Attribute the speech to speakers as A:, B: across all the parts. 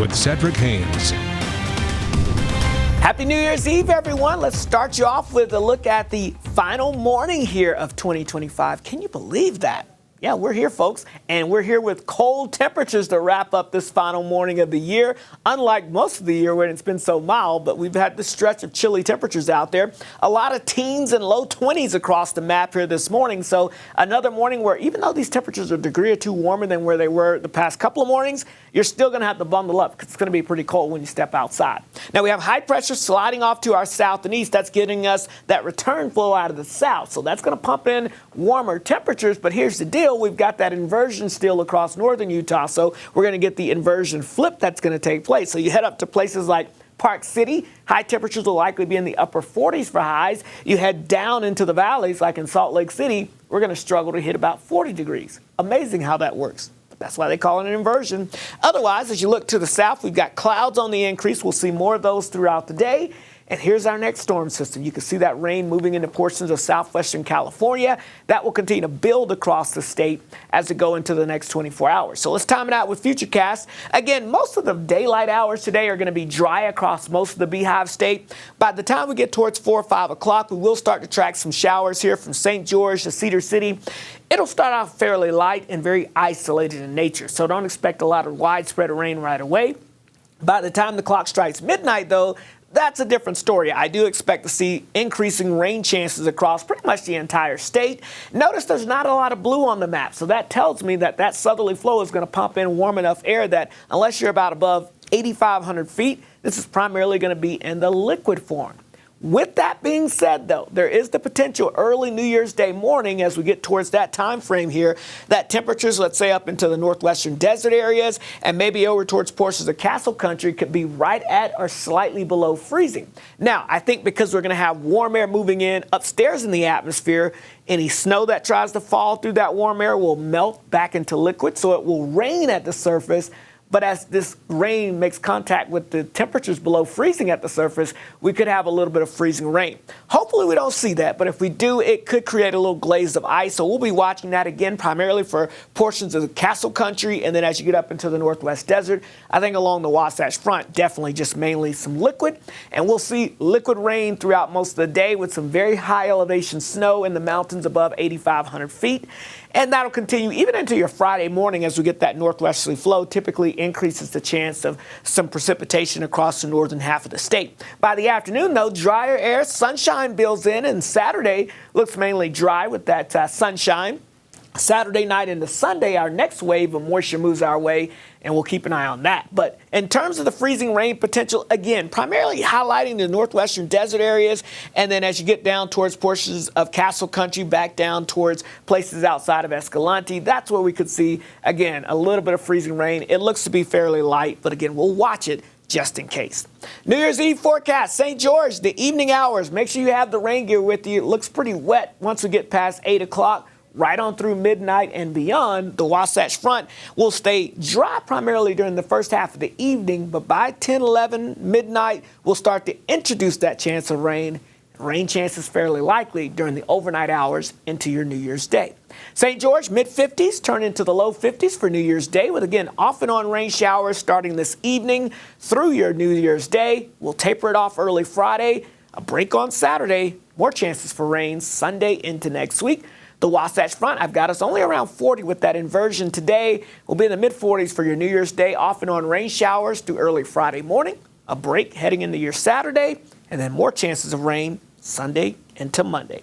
A: with Cedric Haynes.
B: Happy New Year's Eve, everyone. Let's start you off with a look at the final morning here of 2025. Can you believe that? Yeah, we're here, folks, and we're here with cold temperatures to wrap up this final morning of the year. Unlike most of the year when it's been so mild, but we've had this stretch of chilly temperatures out there. A lot of teens and low 20s across the map here this morning. So another morning where even though these temperatures are a degree or two warmer than where they were the past couple of mornings, you're still going to have to bundle up because it's going to be pretty cold when you step outside. Now, we have high pressure sliding off to our south and east. That's getting us that return flow out of the south. So that's going to pump in warmer temperatures. But here's the deal. We've got that inversion still across northern Utah. So we're going to get the inversion flip that's going to take place. So you head up to places like Park City. High temperatures will likely be in the upper 40s for highs. You head down into the valleys like in Salt Lake City. We're going to struggle to hit about 40 degrees. Amazing how that works. That's why they call it an inversion. Otherwise, as you look to the south, we've got clouds on the increase. We'll see more of those throughout the day. And here's our next storm system. You can see that rain moving into portions of southwestern California. That will continue to build across the state as we go into the next 24 hours. So let's time it out with Futurecast. Again, most of the daylight hours today are going to be dry across most of the Beehive State. By the time we get towards 4 or 5 o'clock, we will start to track some showers here from St. George to Cedar City. It'll start off fairly light and very isolated in nature, so don't expect a lot of widespread rain right away. By the time the clock strikes midnight, though, that's a different story. I do expect to see increasing rain chances across pretty much the entire state. Notice there's not a lot of blue on the map, so that tells me that that southerly flow is going to pump in warm enough air that unless you're about above 8,500 feet, this is primarily going to be in the liquid form. With that being said, though, there is the potential early New Year's Day morning as we get towards that time frame here that temperatures, let's say up into the northwestern desert areas and maybe over towards portions of Castle Country could be right at or slightly below freezing. Now, I think because we're going to have warm air moving in upstairs in the atmosphere, any snow that tries to fall through that warm air will melt back into liquid, so it will rain at the surface. But as this rain makes contact with the temperatures below freezing at the surface, we could have a little bit of freezing rain. Hopefully we don't see that, but if we do, it could create a little glaze of ice. So we'll be watching that again, primarily for portions of the Castle Country. And then as you get up into the Northwest Desert, I think along the Wasatch Front, definitely just mainly some liquid. And we'll see liquid rain throughout most of the day with some very high elevation snow in the mountains above 8,500 feet. And that'll continue even into your Friday morning as we get that northwesterly flow, typically increases the chance of some precipitation across the northern half of the state. By the afternoon, though, drier air, sunshine builds in, and Saturday looks mainly dry with that sunshine. Saturday night into Sunday, our next wave of moisture moves our way, and we'll keep an eye on that. But in terms of the freezing rain potential, again, primarily highlighting the northwestern desert areas, and then as you get down towards portions of Castle Country, back down towards places outside of Escalante, that's where we could see, again, a little bit of freezing rain. It looks to be fairly light, but again, we'll watch it just in case. New Year's Eve forecast, St. George, the evening hours. Make sure you have the rain gear with you. It looks pretty wet once we get past 8 o'clock. Right on through midnight and beyond. The Wasatch Front will stay dry primarily during the first half of the evening, but by 10, 11, midnight, we'll start to introduce that chance of rain. Rain chances fairly likely during the overnight hours into your New Year's Day. St. George, mid-50s, turn into the low 50s for New Year's Day with, again, off and on rain showers starting this evening through your New Year's Day. We'll taper it off early Friday, a break on Saturday, more chances for rain Sunday into next week. The Wasatch Front, I've got us only around 40 with that inversion today. We'll be in the mid-40s for your New Year's Day, off and on rain showers through early Friday morning, a break heading into your Saturday, and then more chances of rain Sunday into Monday.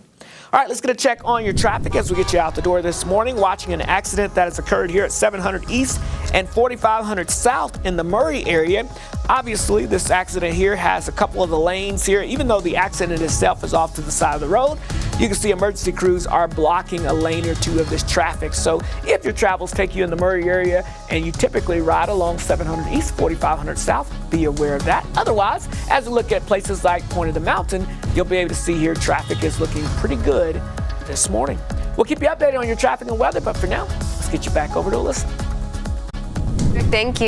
B: All right, let's get a check on your traffic as we get you out the door this morning. Watching an accident that has occurred here at 700 East and 4500 South in the Murray area. Obviously, this accident here has a couple of the lanes here. Even though the accident itself is off to the side of the road, you can see emergency crews are blocking a lane or two of this traffic. So if your travels take you in the Murray area and you typically ride along 700 East, 4500 South, be aware of that. Otherwise, as we look at places like Point of the Mountain, you'll be able to see here traffic is looking pretty good this morning. We'll keep you updated on your traffic and weather, but for now, let's get you back over to Alyssa.
C: Thank you.